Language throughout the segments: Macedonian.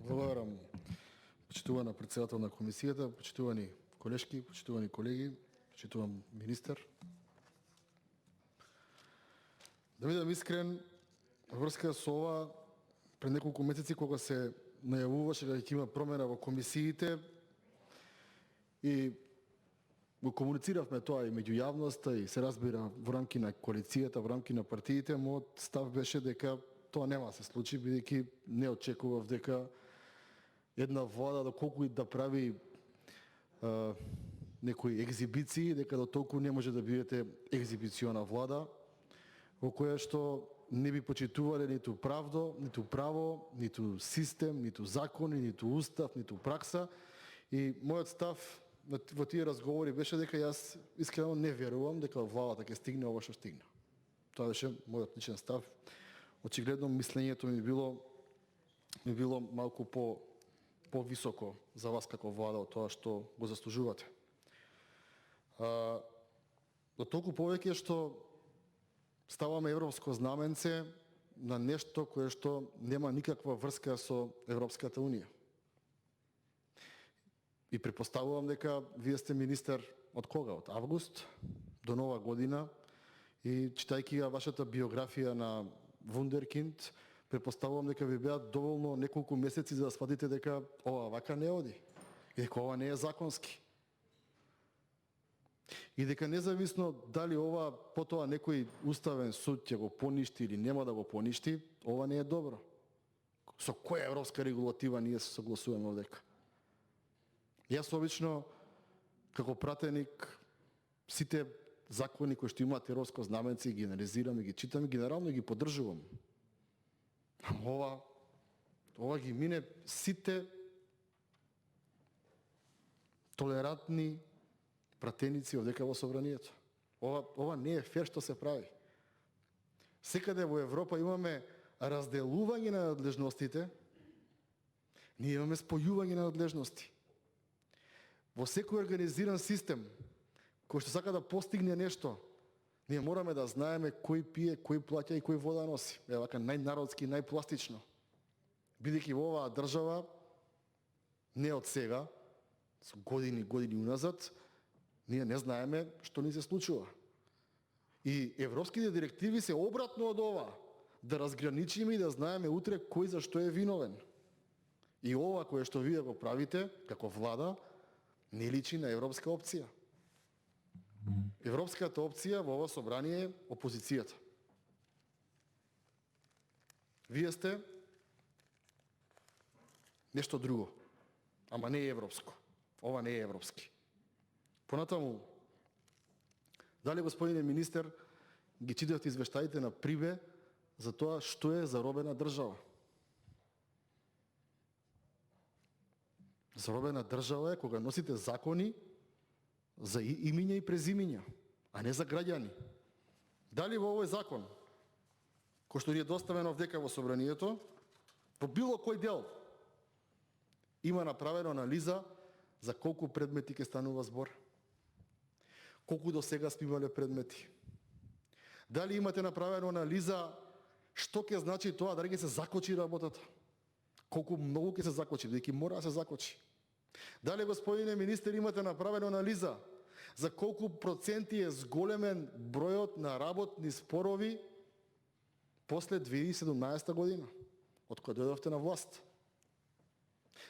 Благодарам, почитувана председател на комисијата, почитувани колешки, почитувани колеги, почитуван министер. Да бидам искрен, врска со ова, пред неколку месеци кога се најавуваше дека ќе има промена во комисиите и го комунициравме тоа и меѓу јавноста и се разбира во рамки на коалицијата, во рамки на партиите, мојот став беше дека тоа нема да се случи, бидејќи не очекував дека една влада доколку и да прави некои екзибиции, дека до толку не може да бидете екзибициона влада, во која што не би почитувале ниту правдо, ниту право, ниту систем, ниту закони, ниту устав, ниту пракса. И мојот став во тие разговори беше дека јас искрено не верувам дека владата ќе стигне ова што стигна. Тоа беше мојот личен став. Очигледно мислењето ми било малку по-високо за вас како влада од тоа што го заслужувате. До толку повеќе што ставаме европско знаменце на нешто кое што нема никаква врска со Европската Унија. И претпоставувам дека вие сте министер од кога? Од август до нова година и читајќи ја вашата биографија на вундеркинд, претпоставувам дека ви беа доволно неколку месеци за да сватите дека ова вака не оди и дека ова не е законски. И дека независно дали ова потоа некој уставен суд ќе го поништи или нема да го поништи, ова не е добро. Со која европска регулатива ние се согласуваме овдека? Јас обично, како пратеник, сите закони кои што имаат европско знаменце ги анализирам и ги читам и генерално ги поддржувам. Ова ги мине сите толерантни пратеници овдека во собранието. Ова не е фер што се прави. Секаде во Европа имаме разделување на надлежностите, ние имаме спојување на надлежности. Во секој организиран систем кој што сака да постигне нешто, ние мораме да знаеме кој пие, кој плаќа и кој вода носи. Вака најнародски, најпластично. Бидејќи во оваа држава не од сега, со години уназад, ние не знаеме што ни се случува. И европските директиви се обратно од ова, да разграничиме и да знаеме утре кој за што е виновен. И ова кое што вие го правите како влада не личи на европска опција. Европската опција во ова собрание е опозицијата. Вие сте нешто друго, ама не е европско. Ова не е европски. Понатаму, дали господине министер ги читавте извештаите на Прибе за тоа што е заробена држава? Заробена држава е кога носите закони за имиња и презимиња, а не за граѓани. Дали во овој закон, кој што ни е доставен овдека во собранието, во било кој дел има направена анализа за колку предмети ќе станува збор? Колку до сега сме имале предмети? Дали имате направена анализа што ќе значи тоа, дали ќе се закочи работата? Колку многу ќе се закочи, бидејќи мора да се закочи? Дали, господине министер, имате направена анализа за колку проценти е зголемен бројот на работни спорови после 2017 година, од кога дојдовте на власт?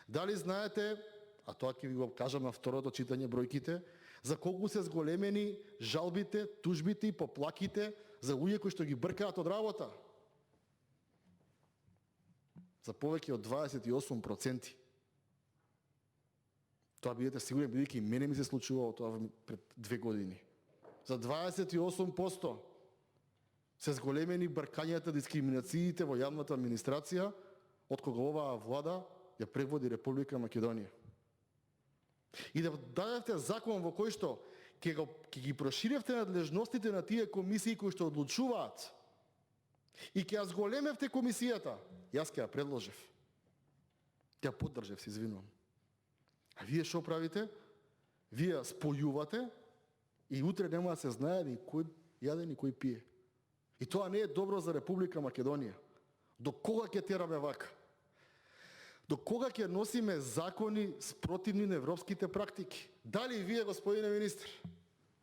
Дали знаете, а тоа ќе ви го кажам на второто читање бројките, за колку се зголемени жалбите, тужбите и поплаките за луѓе кои што ги бркаат од работа? За повеќе од 28%. Тоа бидете сигурни, бидејќи мене ми се случувало тоа пред 2 години. За 28% се зголемени бркањата, дискриминациите во јавната администрација од кога оваа влада ја предводи Република Македонија. И да дадевте закон во кој што ќе ги проширевте надлежностите на тие комисии кои што одлучуваат и ќе ја зголемевте комисијата, јас ќе ја предложев. Ќе ја поддржев, се извинувам. А вие што правите? Вие спојувате и утре нема да се знае ни кој јаде ни кој пие. И тоа не е добро за Република Македонија. До кога ќе тераме вака? До кога ќе носиме закони спротивни на европските практики? Дали вие, господине министр,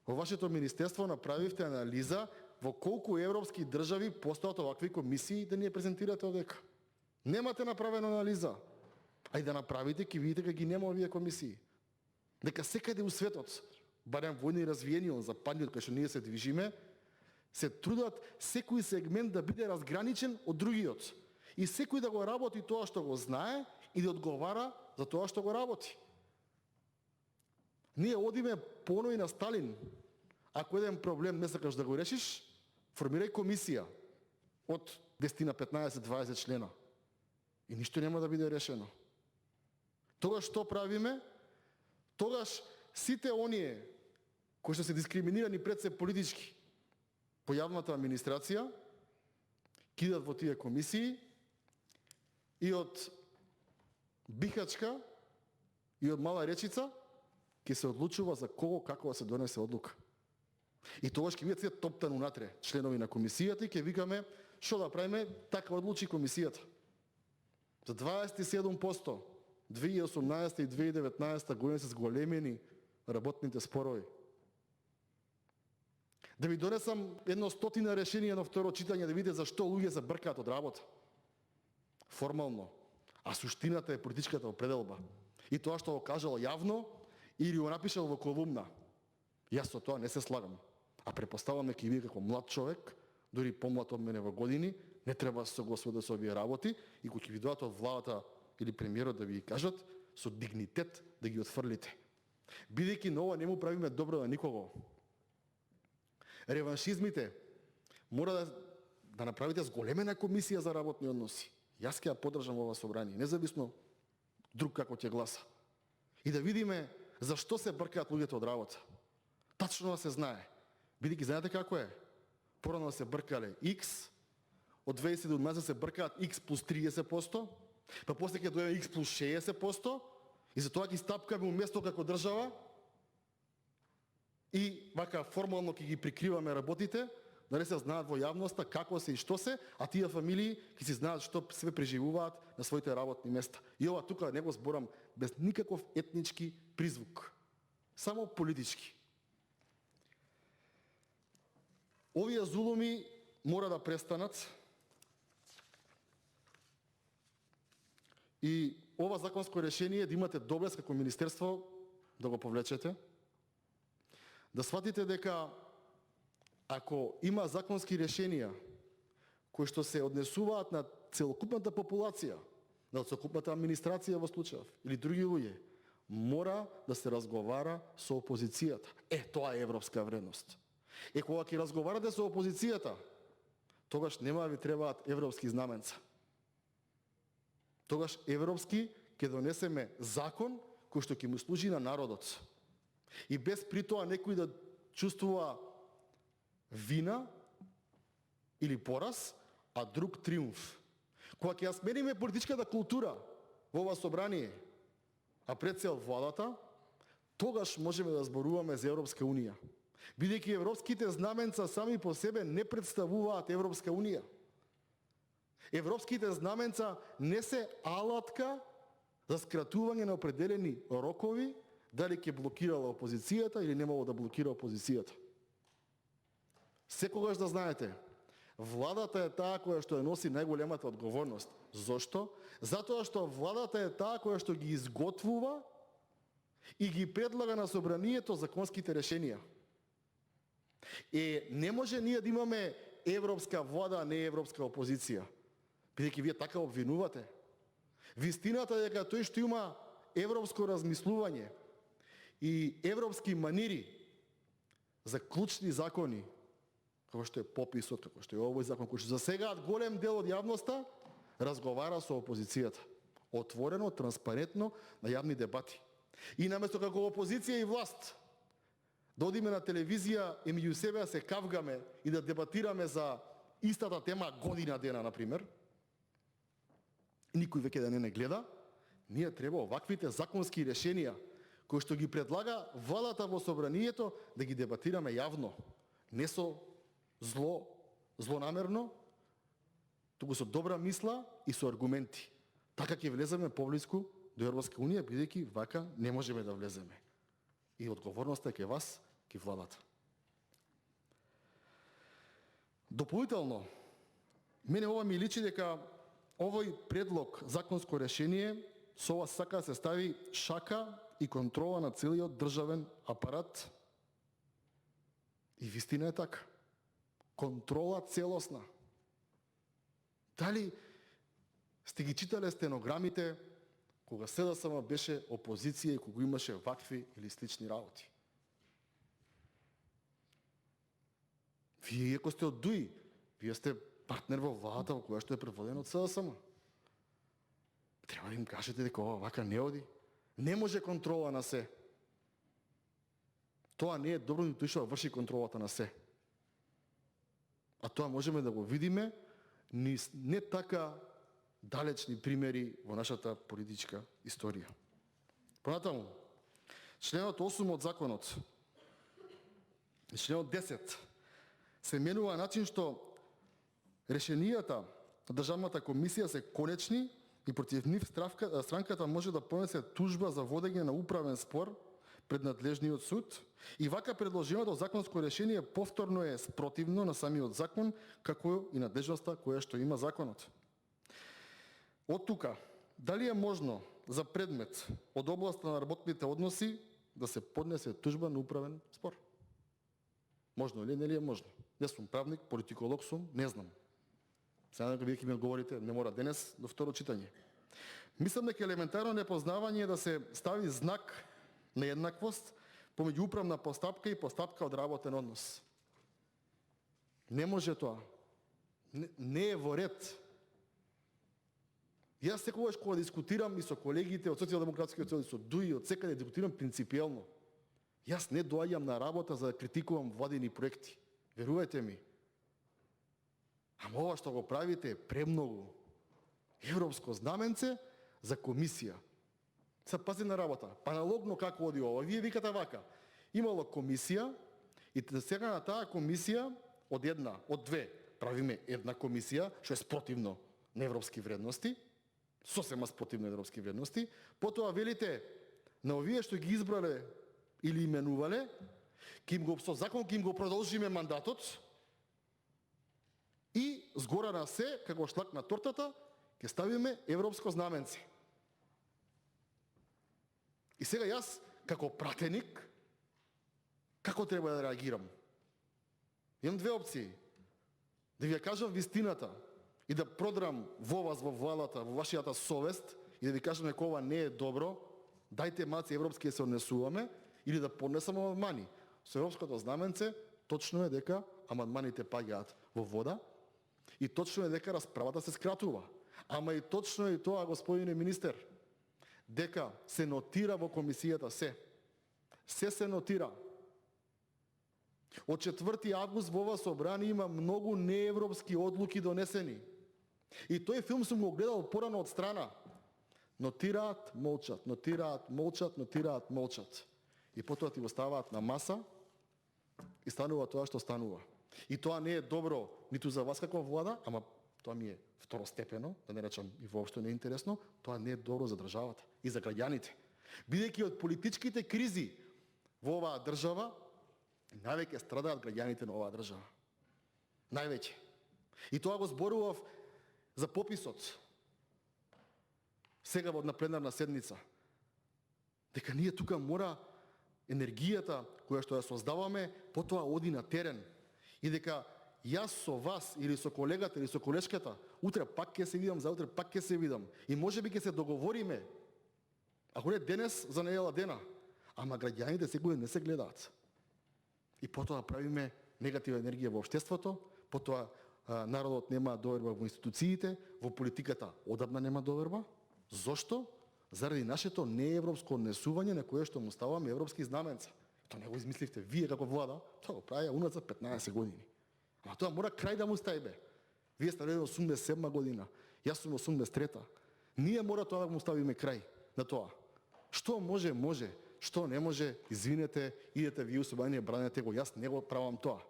во вашето министерство направивте анализа во колку европски држави постојат овакви комисии да ни ја презентирате овдека? Немате направена анализа. А и да направите, ќе видите дека ги нема овие комисии. Дека секаде у светот, барем во едни развиени западниот кај што ние се движиме, се трудат секој сегмент да биде разграничен од другиот. И секој да го работи тоа што го знае и да одговара за тоа што го работи. Ние одиме понови на Сталин. Ако еден проблем не сакаш да го решиш, формирај комисија од 10 на 15, 20 члена. И ништо нема да биде решено. Тогаш што правиме? Тогаш сите оние кои што се дискриминирани пред се политички по јавната администрација кидат во тие комисии и од Бихачка и од Мала Речица ќе се одлучува за кого како да се донесе одлука. И тогаш ќе видите топтан унатре членови на комисијата и ќе викаме што да правиме, така одлучи комисијата. За 27% 2018 и 2019 година се зголемени работните спорови. Да ви донесам 100 решенија на второ читање да видите зашто луѓе се бркаат од работа. Формално. А суштината е политичката определба. И тоа што го кажал јавно или го напишал во колумна. Јас со тоа не се слагам. А препоставам дека и вие како млад човек, дури помлад од мене во години, не треба да се согласувате со овие работи и кога ќе ви дојдат од владата или премиерот да ви кажат, со дигнитет да ги отфрлите. Бидејќи на ова не му правиме добро на никого. Реваншизмите мора да направите зголемена комисија за работни односи. Јас ќе ја поддржам ова собрание, независно друг како ќе гласа. И да видиме зашто се бркаат луѓето од работа. Тачно да се знае. Бидејќи знаете како е? Порано се бркале X, од 2017 се бркаат X плюс 30%, па после ќе дојде X плюс 60%, и за тоа ќе стапкаме уместо како држава и вака формално ќе ги прикриваме работите, да не се знаат во јавноста како се и што се, а тие фамилии ќе си знаат што се преживуваат на своите работни места. И ова тука не го зборам без никаков етнички призвук, само политички. Овие зулуми мора да престанат и ова законско решение да имате доблест како министерство да го повлечете, да сватите дека ако има законски решенија кои што се однесуваат на целокупната популација, на целокупната администрација во случајов или други луѓе, мора да се разговара со опозицијата. Тоа е европска вредност. Кога ќе разговарате со опозицијата, тогаш нема да ви требаат европски знаменца. Тогаш европски ќе донесеме закон кој што ќе му служи на народот. И без при тоа некој да чувствува вина или пораз, а друг триумф. Кога ќе ја смениме политичката култура во ова собрание, а пред цел владата, тогаш можеме да зборуваме за Европска Унија. Бидејќи европските знаменца сами по себе не представуваат Европска Унија. Европските знаменца не се алатка за скратување на определени рокови, дали ќе блокирала опозицијата или немало да блокира опозицијата. Секогаш да знаете, владата е таа која што ја носи најголемата одговорност. Зошто? Затоа што владата е таа која што ги изготвува и ги предлага на собранието законските решенија. Не може ние да имаме европска влада, а не европска опозиција. Бидејќи вие така обвинувате. Вистината е дека тој што има европско размислување и европски манири за клучни закони, како што е пописот, како што е овој закон, кој што засегаат голем дел од јавноста, разговара со опозицијата. Отворено, транспарентно, на јавни дебати. И наместо како опозиција и власт, да одиме на телевизија и меѓу себе да се кавгаме и да дебатираме за истата тема година дена, например, никој веќе да не гледа, ние треба оваквите законски решенија, кои што ги предлага владата во собранието, да ги дебатираме јавно, не со злонамерно, туку со добра мисла и со аргументи. Така ќе влеземе поблиску до Европска унија, бидејќи вака не можеме да влеземе. И одговорноста е ке вас, ке владата. Дополнително, мене ова ми личи дека овој предлог законско решение со ова сака да се стави шака и контрола на целиот државен апарат. И вистина е така. Контрола целосна. Дали сте ги читале стенограмите кога СДСМ беше опозиција и кога имаше вакви или слични работи? Вие, ако сте од ДУИ, вие сте партнер во владата во која што е предводена од СДСМ. Треба да им кажете дека ова вака не оди. Не може контрола на се. Тоа не е добро ниту што врши контролата на се. А тоа можеме да го видиме низ не така далечни примери во нашата политичка историја. Понатаму, членот 8 од законот, членот 10, се менува начин што решенијата на Државната комисија се конечни и против нив странката може да понесе тужба за водење на управен спор пред надлежниот суд, и вака предложеното законско решение повторно е спротивно на самиот закон, како и надлежноста која што има законот. Од тука, дали е можно за предмет од областа на работните односи да се поднесе тужба на управен спор? Можно или не ли е можно? Не сум правник, политиколог сум, не знам. Сега вие ќе ми одговорите, не мора денес, до второ читање. Мислам дека елементарно непознавање е да се стави знак на еднаквост помеѓу управна постапка и постапка од работен однос. Не може тоа. Не е во ред. Јас секогаш кога дискутирам и со колегите од Социјалдемократскиот сојуз, со ДУИ, од секаде дискутирам принципиелно. Јас не доаѓам на работа за да критикувам владини проекти. Верувајте ми. Ама ова што го правите е премногу. Европско знаменце за комисија. Се пази на работа. Аналогно како оди ова. Вие викате вака. Имало комисија и сега на таа комисија од две правиме една комисија што е спротивно на европски вредности, сосема спротивно на европски вредности. Потоа велите на овие што ги избрале или именувале, со закон ќе им го продолжиме мандатот и згора на се, како шлак на тортата, ќе ставиме европско знаменце. И сега јас, како пратеник, како треба да реагирам? Имам две опции. Да ви ја кажам вистината и да продрам во вас, во владата, во вашијата совест и да ви кажам дека ова не е добро, дајте маци европски да се однесуваме, или да поднесам амандмани. Со европското знаменце точно е дека амандманите паѓаат во вода и точно е дека расправата се скратува. Ама и точно е и тоа, господине министер, дека се нотира во комисијата се. Се нотира. Од 4 август во ова собрание има многу неевропски одлуки донесени. И тој филм сум го гледал порано од страна. Нотираат, молчат, нотираат, молчат, нотираат, молчат. И потоа ти го ставаат на маса и станува тоа што станува. И тоа не е добро ниту за вас како влада, ама тоа ми е второстепено, да не речам и воопшто не е интересно, тоа не е добро за државата и за граѓаните. Бидејќи од политичките кризи во оваа држава, највеќе страдаат граѓаните на оваа држава. Највеќе. И тоа го зборував за пописот. Сега на пленарна седница. Дека ние тука мора енергијата која што ја создаваме, потоа оди на терен. И дека јас со вас или со колегата или со колешката, утре пак ќе се видам, заутре пак ќе се видам. И можеби ќе се договориме, ако не денес, за недела дена. Ама граѓаните секој не се гледаат. И потоа правиме негативна енергија во општеството, потоа народот нема доверба во институциите, во политиката одамна нема доверба. Зошто? Заради нашето неевропско однесување на кое што му ставаме европски знаменца. Тоа не го измисливте вие како влада, тоа го правија уназад 15 години. Ама тоа мора крај да му ставиме. Вие сте родени 87 година, јас сум 83-та. Ние мора тоа да му ставиме крај на тоа. Што може, може. Што не може, извинете, идете вие у собрание, бранете го, јас не го правам тоа.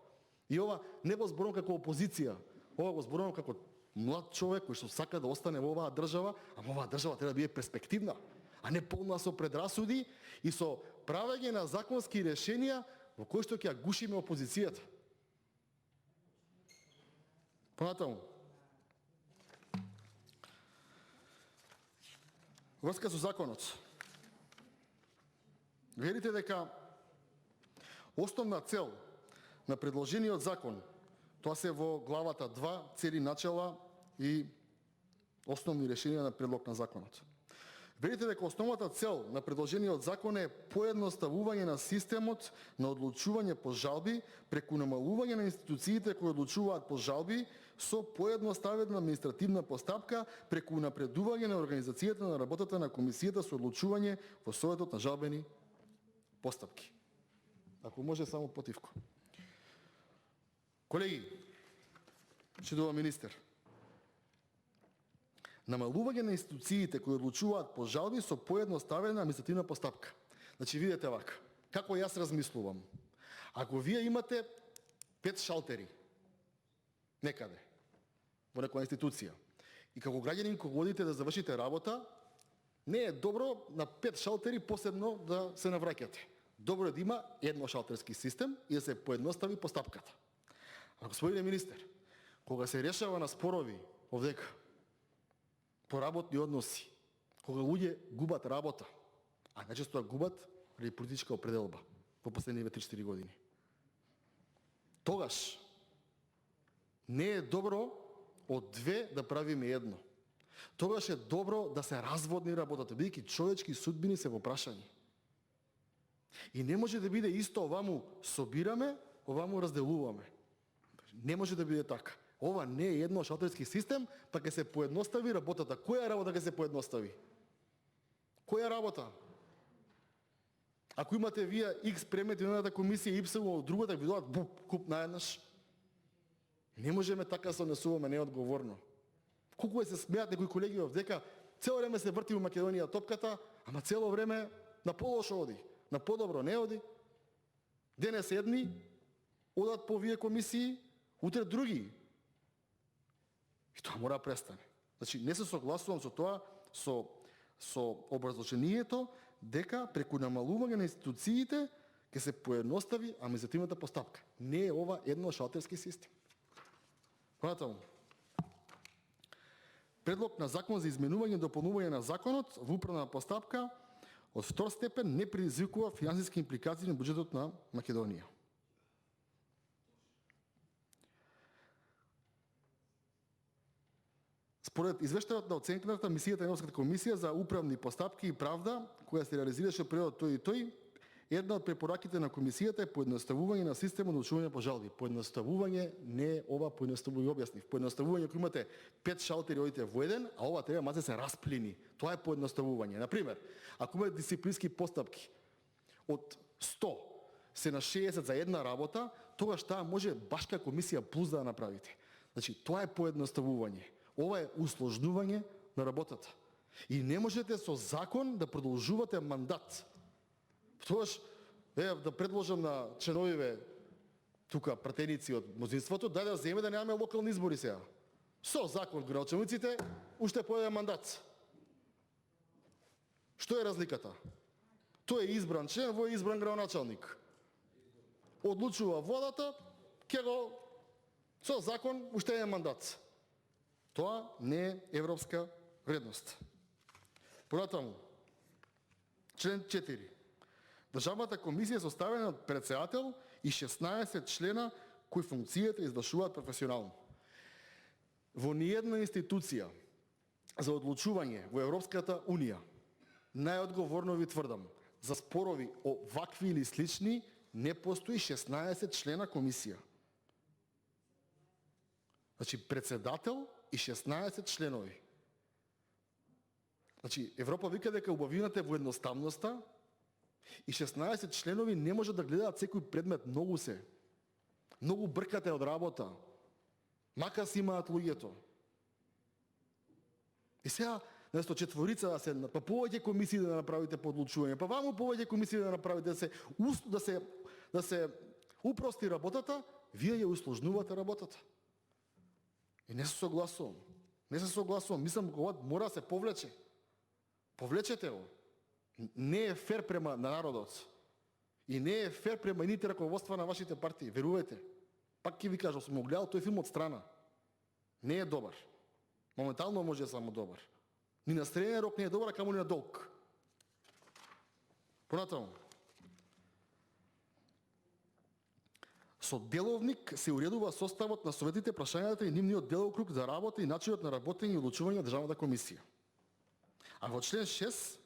И ова не го зборувам како опозиција, ова го зборувам како млад човек кој што сака да остане во оваа држава, ама оваа држава треба да биде перспективна, а не полна со предрасуди и со правење на законски решенија во кои што ќе ја гушиме опозицијата. Понатаму. Врска со законот. Верите дека основна цел на предложениот закон, тоа се во главата 2, цели начела и основни решенија на предлог на законот. Верите дека основната цел на предложениот закон е поедноставување на системот на одлучување по жалби преку намалување на институциите кои одлучуваат по жалби со поедноставена административна постапка преку напредување на организацијата на работата на комисијата со одлучување во советот на жалбени постапки. Ако може само потивко. Колеги, чедува министер, намалување на институциите кои одлучуваат по жалби со поедноставена административна постапка. Значи, видете вака, како јас размислувам. Ако вие имате 5 шалтери некаде, во некоја институција, и како граѓанин кога одите да завршите работа, не е добро на 5 шалтери посебно да се навраќате. Добро е да има едношалтерски систем и да се поедностави постапката. А господине министер, кога се решава на спорови овдека, по работни односи, кога луѓе губат работа, а најчесто губат преди политичка определба во последниве 3-4 години. Тогаш не е добро од две да правиме едно. Тогаш е добро да се разводни работата, бидејќи човечки судбини се во прашање. И не може да биде исто оваму собираме, оваму разделуваме. Не може да биде така. Ова не е едношалтерски систем, па ќе се поедностави работата. Која работа ќе се поедностави? Која работа? Ако имате вие X предмети на едната комисија и Y од другата, ви дадат куп наеднаш. Не можеме така се однесуваме неодговорно. Колку се смеат некои колеги овдека, цело време се врти во Македонија топката, ама цело време на полошо оди, на подобро не оди. Денес едни одат по овие комисии, утре други. И тоа мора да престане. Значи, не се согласувам со тоа, со образложението, дека преку намалување на институциите ќе се поедностави административната постапка. Не е ова едношалтерски систем. Понатаму. Предлог на закон за изменување и дополнување на законот во управна постапка од втор степен не предизвикува финансиски импликации на буџетот на Македонија. Според извештајот на оценката мисијата на Европската комисија за управни постапки и правда, која се реализираше период тој и тој, една од препораките на комисијата е поедноставување на системот на одлучување по жалби. Поедноставување не е ова поедноставување, објаснив. Поедноставување ако имате 5 шалтери одите во еден, а ова треба маце се расплини. Тоа е поедноставување. На пример, ако имате дисциплински постапки од 100 се на 60 за една работа, тогаш таа може башка комисија плюс да направите. Значи, тоа е поедноставување. Ова е усложнување на работата. И не можете со закон да продолжувате мандат. Тогаш, да предложам на членовиве тука пратеници од мнозинството, дај да земе да немаме локални избори сега. Со закон градоначалниците уште по еден мандат. Што е разликата? Тој е избран член, во е избран градоначалник. Одлучува водата, ќе го со закон уште еден мандат. Тоа не е европска вредност. Понатаму, член 4. Државната комисија е составена од претседател и 16 члена кои функцијата извршуваат професионално. Во ниедна институција за одлучување во Европската Унија, најодговорно ви тврдам, за спорови овакви или слични не постои 16 члена комисија. Значи, претседател и 16 членови. Значи, Европа вика дека убавината е во едноставноста и 16 членови не може да гледаат секој предмет, многу се. Многу бркате од работа. Мака си имаат луѓето. И сега, наместо четворица да се, па повеќе комисии да направите по одлучување, па ваму повеќе комисии да направите да се упрости работата, вие ја усложнувате работата. И не се согласувам. Не се согласувам. Мислам, ова мора да се повлече. Повлечете го. Не е фер према на народот. И не е фер према ините раководства на вашите партии. Верувате. Пак ќе ви кажам, сум го гледал тој филм од страна. Не е добар. Моментално може да само добар. Ни на среден рок не е добар, а камо ни на долг. Понатаму. Со деловник се уредува составот на советите, прашањата и нивниот делокруг за работа и начинот на работење и одлучување на Државната комисија. А во член 6,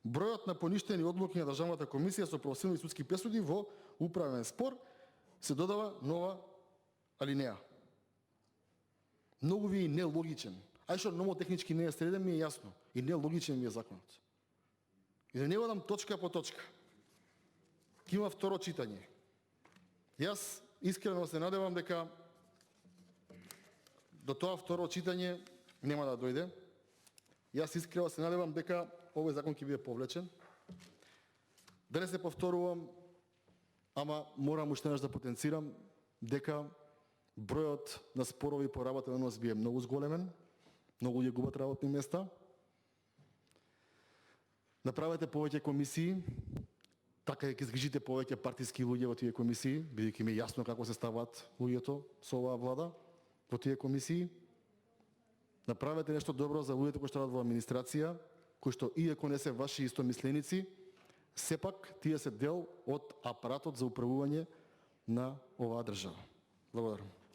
бројот на поништени одлуки на Државната комисија со правосудни и судски пресуди во управен спор се додава нова алинеја. Многу ви е нелогичен. Ај што номотехнички не е среден, ми е јасно. И нелогичен ми е законот. И да не одам точка по точка. Ке има второ читање. Јас искрено се надевам дека до тоа второ читање нема да дојде. Јас искрено се надевам дека овој закон ќе биде повлечен. Да не се повторувам, ама морам уште еднаш да потенцирам дека бројот на спорови по работа на НСБ е многу зголемен, многу луѓе губат работни места. Направете повеќе комисии, така ќе згрижите повеќе партиски луѓе во тие комисии, бидејќи ми е јасно како се стават луѓето со оваа влада во тие комисии. Направете нешто добро за луѓето кои што радат во администрација, кои што иако не се ваши истомисленици, сепак тие се дел од апаратот за управување на оваа држава. Благодарам.